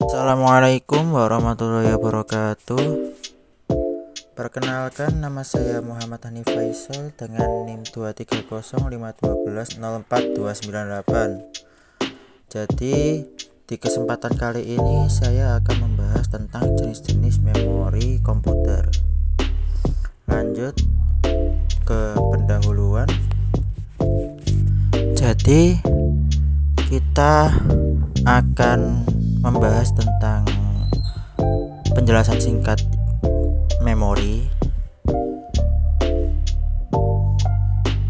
Assalamualaikum warahmatullahi wabarakatuh. Perkenalkan, nama saya Muhammad Hanif Faisal dengan NIM 2305120140428. Jadi di kesempatan kali ini saya akan membahas tentang jenis-jenis memori komputer. Lanjut ke pendahuluan. Jadi kita akan membahas tentang penjelasan singkat memori.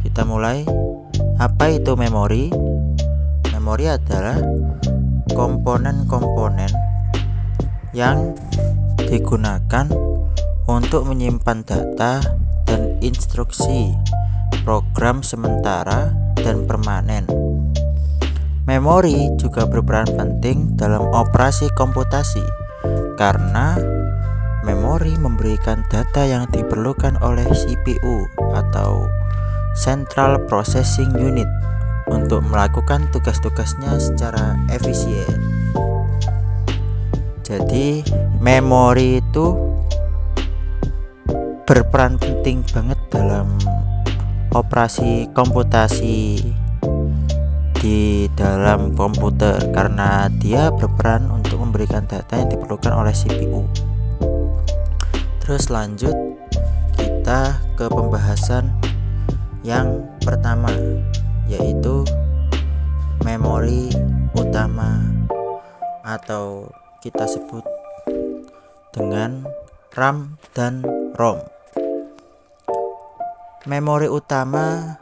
Kita mulai. Apa itu memori? Memori adalah komponen-komponen yang digunakan untuk menyimpan data dan instruksi program sementara dan permanen. Memori juga berperan penting dalam operasi komputasi karena memori memberikan data yang diperlukan oleh CPU atau Central Processing Unit untuk melakukan tugas-tugasnya secara efisien. Jadi memori itu berperan penting banget dalam operasi komputasi di dalam komputer karena dia berperan untuk memberikan data yang diperlukan oleh CPU. Terus lanjut kita ke pembahasan yang pertama, yaitu memori utama atau kita sebut dengan RAM dan ROM. Memori utama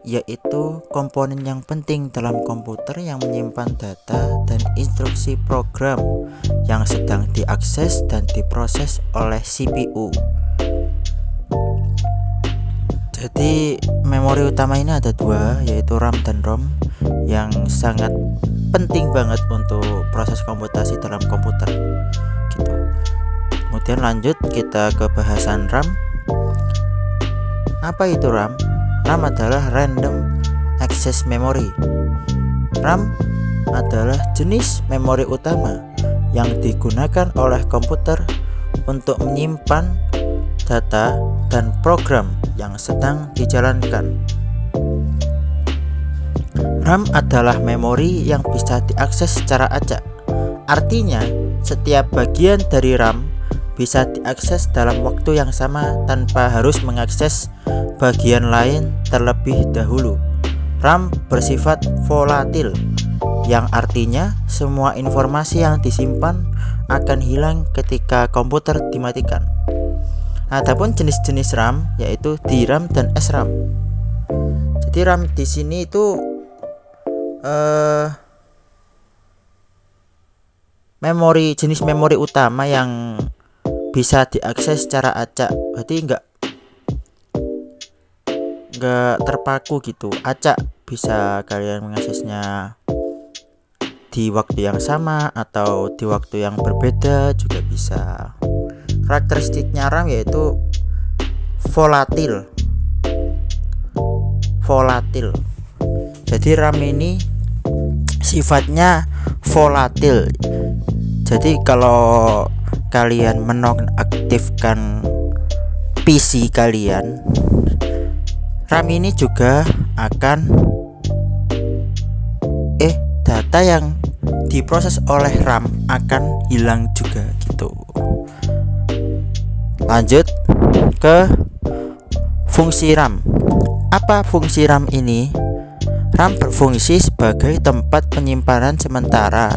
yaitu komponen yang penting dalam komputer yang menyimpan data dan instruksi program yang sedang diakses dan diproses oleh CPU. Jadi memori utama ini ada dua, yaitu RAM dan ROM, yang sangat penting banget untuk proses komputasi dalam komputer gitu. Kemudian lanjut kita ke bahasan RAM. Apa itu RAM? RAM adalah Random Access Memory. RAM adalah jenis memori utama yang digunakan oleh komputer untuk menyimpan data dan program yang sedang dijalankan. RAM adalah memori yang bisa diakses secara acak. Artinya, setiap bagian dari RAM bisa diakses dalam waktu yang sama tanpa harus mengakses bagian lain terlebih dahulu. RAM bersifat volatil, yang artinya semua informasi yang disimpan akan hilang ketika komputer dimatikan. Adapun jenis-jenis RAM yaitu DRAM dan SRAM. Jadi RAM di sini itu jenis memori utama yang bisa diakses secara acak, berarti nggak terpaku gitu, acak, bisa kalian mengaksesnya di waktu yang sama atau di waktu yang berbeda juga bisa. Karakteristiknya RAM yaitu volatil. Jadi RAM ini sifatnya volatil. Jadi kalau kalian menonaktifkan PC kalian, RAM ini juga akan data yang diproses oleh RAM akan hilang juga gitu. Lanjut ke fungsi RAM. Apa fungsi RAM ini? RAM berfungsi sebagai tempat penyimpanan sementara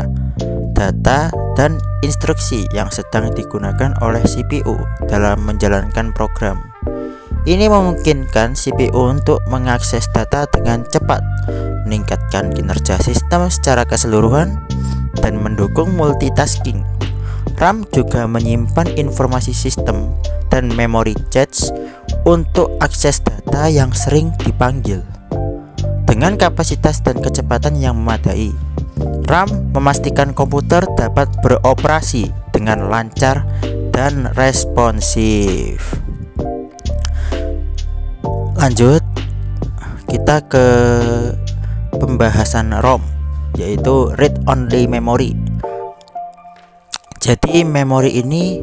data dan instruksi yang sedang digunakan oleh CPU dalam menjalankan program. Ini memungkinkan CPU untuk mengakses data dengan cepat, meningkatkan kinerja sistem secara keseluruhan, dan mendukung multitasking. RAM juga menyimpan informasi sistem dan memori cache untuk akses data yang sering dipanggil. Dengan kapasitas dan kecepatan yang memadai, RAM memastikan komputer dapat beroperasi dengan lancar dan responsif. Lanjut, kita ke pembahasan ROM, yaitu Read Only Memory. Jadi memori ini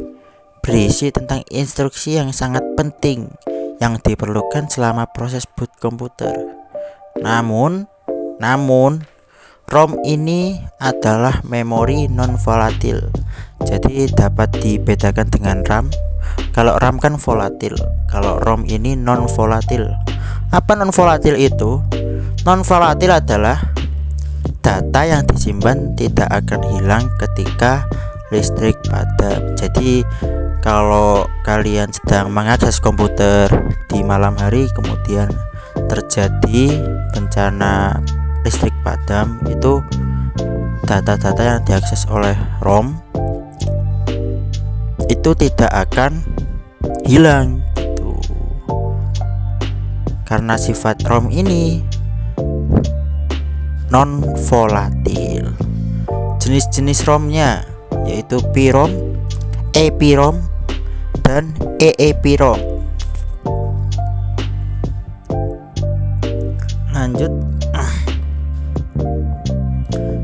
berisi tentang instruksi yang sangat penting yang diperlukan selama proses boot komputer. Namun ROM ini adalah memori non volatil. Jadi dapat dibedakan dengan RAM. Kalau RAM kan volatil, kalau ROM ini non volatil. Apa non volatil itu? Non volatil adalah data yang disimpan tidak akan hilang ketika listrik padam. Jadi kalau kalian sedang mengakses komputer di malam hari kemudian terjadi bencana listrik padam, itu data-data yang diakses oleh ROM itu tidak akan hilang gitu. Karena sifat ROM ini non volatil. Jenis-jenis ROM-nya yaitu PROM, EPROM, dan EEPROM. Lanjut,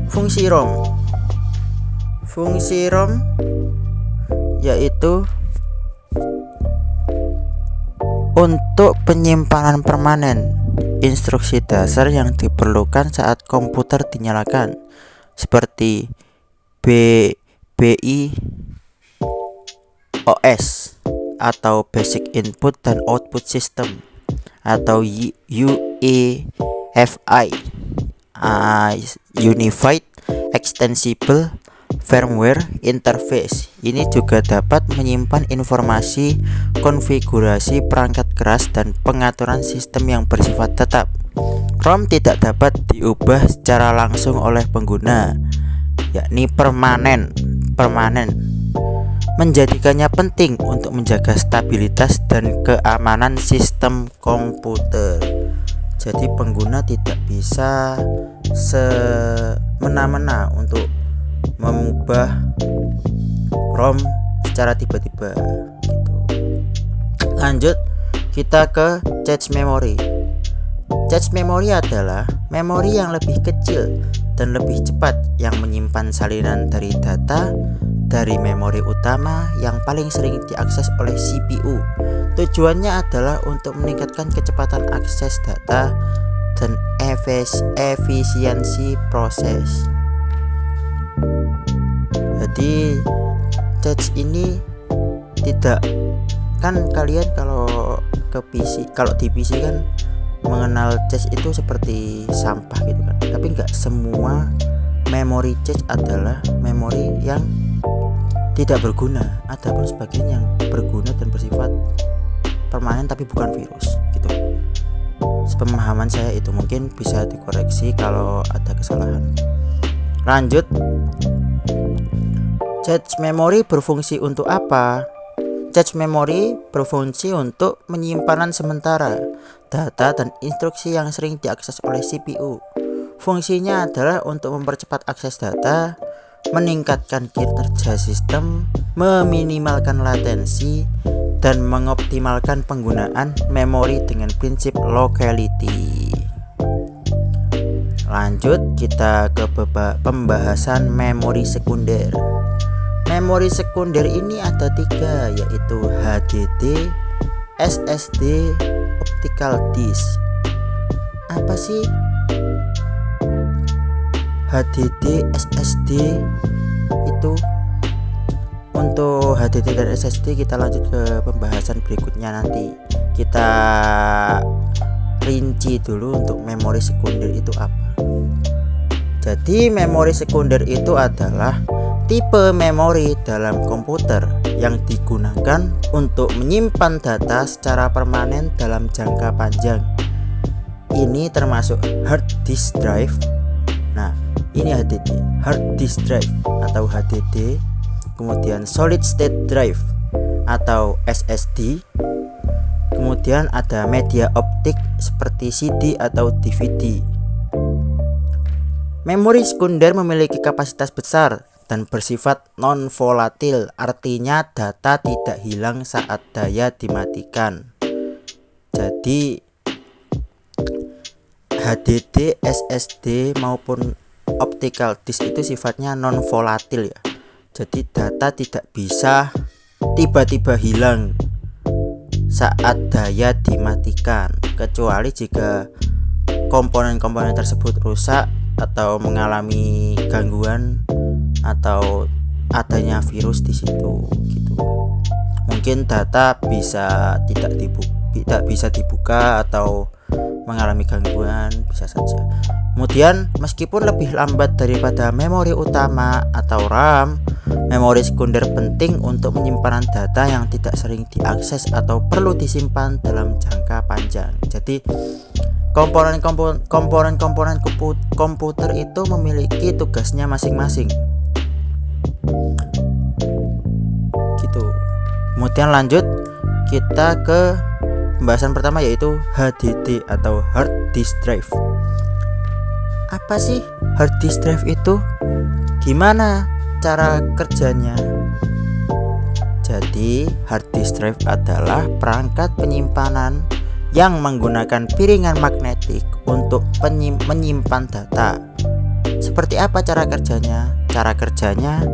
fungsi ROM. Fungsi ROM yaitu untuk penyimpanan permanen instruksi dasar yang diperlukan saat komputer dinyalakan, seperti BIOS atau Basic Input dan Output System, atau UEFI, Unified Extensible Firmware Interface. Ini juga dapat menyimpan informasi konfigurasi perangkat keras dan pengaturan sistem yang bersifat tetap. ROM tidak dapat diubah secara langsung oleh pengguna, yakni permanen, menjadikannya penting untuk menjaga stabilitas dan keamanan sistem komputer. Jadi pengguna tidak bisa semena-mena untuk mengubah ROM secara tiba-tiba gitu. Lanjut, kita ke cache memory. Cache memory adalah memori yang lebih kecil dan lebih cepat yang menyimpan salinan dari data dari memori utama yang paling sering diakses oleh CPU. Tujuannya adalah untuk meningkatkan kecepatan akses data dan efisiensi proses. Jadi cache ini tidak, kan kalian kalau di PC kan mengenal cache itu seperti sampah gitu kan, tapi nggak semua memori cache adalah memori yang tidak berguna. Ada pun sebagian yang berguna dan bersifat permanen tapi bukan virus gitu. Sepemahaman saya itu, mungkin bisa dikoreksi kalau ada kesalahan. Lanjut, cache memory berfungsi untuk apa? Cache memory berfungsi untuk penyimpanan sementara data dan instruksi yang sering diakses oleh CPU. Fungsinya adalah untuk mempercepat akses data, meningkatkan kinerja sistem, meminimalkan latensi, dan mengoptimalkan penggunaan memori dengan prinsip locality. Lanjut, kita ke pembahasan memori sekunder. Memori sekunder ini ada 3, yaitu HDD, SSD, optical disk. Apa sih HDD, SSD itu? Untuk HDD dan SSD kita lanjut ke pembahasan berikutnya nanti. Kita rinci dulu untuk memori sekunder itu apa. Jadi memori sekunder itu adalah tipe memori dalam komputer yang digunakan untuk menyimpan data secara permanen dalam jangka panjang. Ini termasuk hard disk drive. Nah, ini HDD, hard disk drive atau HDD. Kemudian solid state drive atau SSD. Kemudian ada media optik seperti CD atau DVD. Memori sekunder memiliki kapasitas besar dan bersifat non-volatil, artinya data tidak hilang saat daya dimatikan. Jadi HDD, SSD maupun optical disk itu sifatnya non-volatil ya. Jadi data tidak bisa tiba-tiba hilang saat daya dimatikan, kecuali jika komponen-komponen tersebut rusak atau mengalami gangguan atau adanya virus di situ gitu. Mungkin data tidak bisa dibuka atau mengalami gangguan, bisa saja. Kemudian meskipun lebih lambat daripada memori utama atau RAM, memori sekunder penting untuk penyimpanan data yang tidak sering diakses atau perlu disimpan dalam jangka panjang. Jadi komponen komputer itu memiliki tugasnya masing-masing gitu. Kemudian lanjut kita ke pembahasan pertama, yaitu HDD atau hard disk drive. Apa sih hard disk drive itu? Gimana cara kerjanya? Jadi hard disk drive adalah perangkat penyimpanan yang menggunakan piringan magnetik untuk menyimpan data. Seperti apa cara kerjanya? Cara kerjanya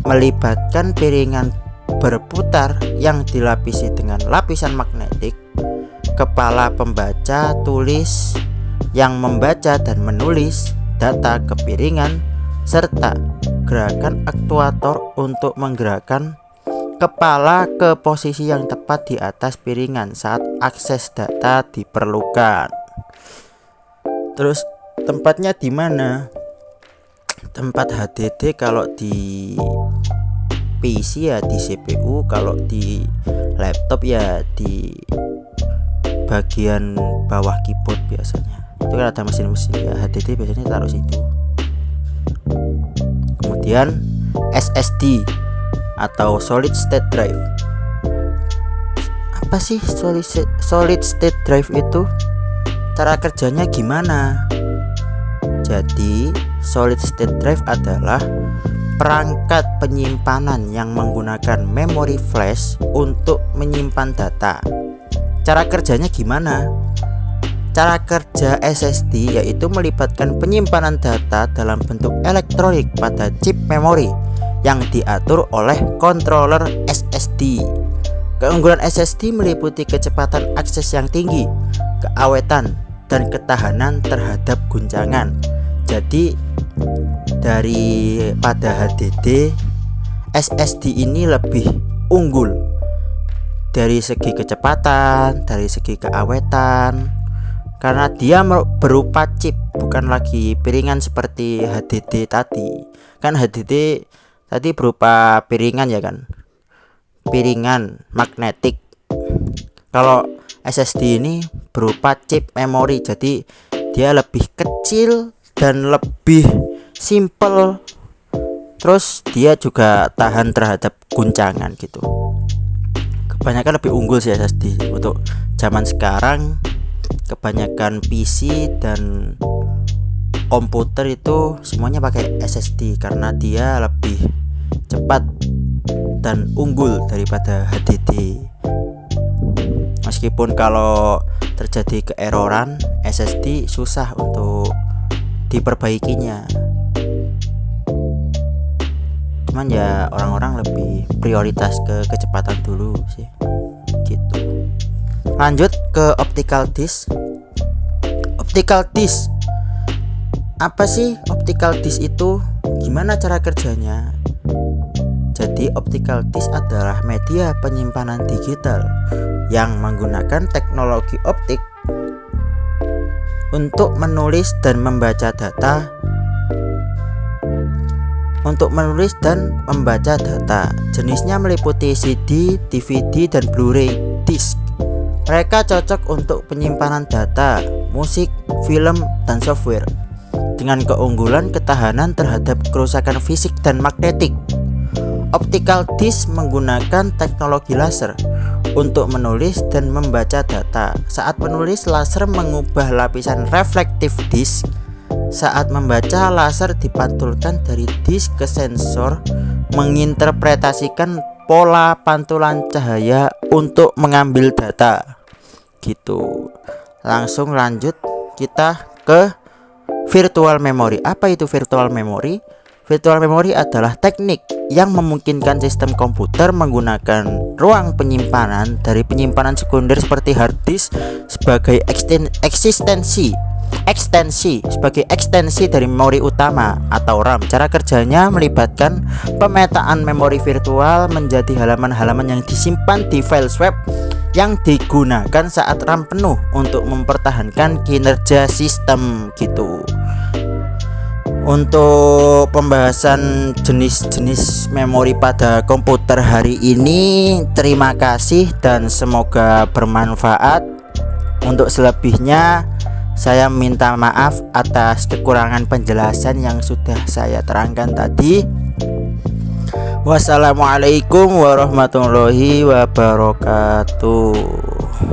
melibatkan piringan berputar yang dilapisi dengan lapisan magnetik, kepala pembaca tulis yang membaca dan menulis data ke piringan, serta gerakan aktuator untuk menggerakkan kepala ke posisi yang tepat di atas piringan saat akses data diperlukan. Terus tempatnya di mana? Tempat HDD kalau di PC ya di CPU, kalau di laptop ya di bagian bawah keyboard biasanya. Itu kan ada mesin-mesin ya, HDD biasanya taruh situ. Kemudian SSD atau solid state drive. Apa sih solid state drive itu? Cara kerjanya gimana? Jadi solid state drive adalah perangkat penyimpanan yang menggunakan memori flash untuk menyimpan data. Cara kerjanya gimana? Cara kerja SSD yaitu melibatkan penyimpanan data dalam bentuk elektronik pada chip memori yang diatur oleh controller SSD. Keunggulan SSD meliputi kecepatan akses yang tinggi, keawetan, dan ketahanan terhadap guncangan. Jadi daripada HDD, SSD ini lebih unggul dari segi kecepatan, dari segi keawetan, karena dia berupa chip, bukan lagi piringan seperti HDD tadi. Kan HDD tadi berupa piringan ya kan, piringan magnetik. Kalau SSD ini berupa chip memori, jadi dia lebih kecil dan lebih simple. Terus dia juga tahan terhadap guncangan gitu. Kebanyakan lebih unggul sih SSD. Untuk zaman sekarang kebanyakan PC dan komputer itu semuanya pakai SSD karena dia lebih cepat dan unggul daripada HDD. Meskipun kalau terjadi keeroran, SSD susah untuk diperbaikinya. Cuman ya orang-orang lebih prioritas ke kecepatan dulu sih gitu. Lanjut ke optical disk. Optical disk. Apa sih optical disk itu? Gimana cara kerjanya? Jadi optical disk adalah media penyimpanan digital yang menggunakan teknologi optik untuk menulis dan membaca data. Jenisnya meliputi CD, DVD, dan Blu-ray disc. Mereka cocok untuk penyimpanan data, musik, film, dan software dengan keunggulan ketahanan terhadap kerusakan fisik dan magnetik. Optical disk menggunakan teknologi laser untuk menulis dan membaca data. Saat menulis, laser mengubah lapisan reflektif disk. Saat membaca, laser dipantulkan dari disk ke sensor, menginterpretasikan pola pantulan cahaya untuk mengambil data. Gitu. Langsung lanjut kita ke virtual memory. Apa itu virtual memory? Virtual memory adalah teknik yang memungkinkan sistem komputer menggunakan ruang penyimpanan dari penyimpanan sekunder seperti hard disk sebagai ekstensi dari memori utama atau RAM. Cara kerjanya melibatkan pemetaan memori virtual menjadi halaman-halaman yang disimpan di file swap yang digunakan saat RAM penuh untuk mempertahankan kinerja sistem gitu. Untuk pembahasan jenis-jenis memori pada komputer hari ini, terima kasih dan semoga bermanfaat. Untuk selebihnya saya minta maaf atas kekurangan penjelasan yang sudah saya terangkan tadi. Wassalamualaikum warahmatullahi wabarakatuh.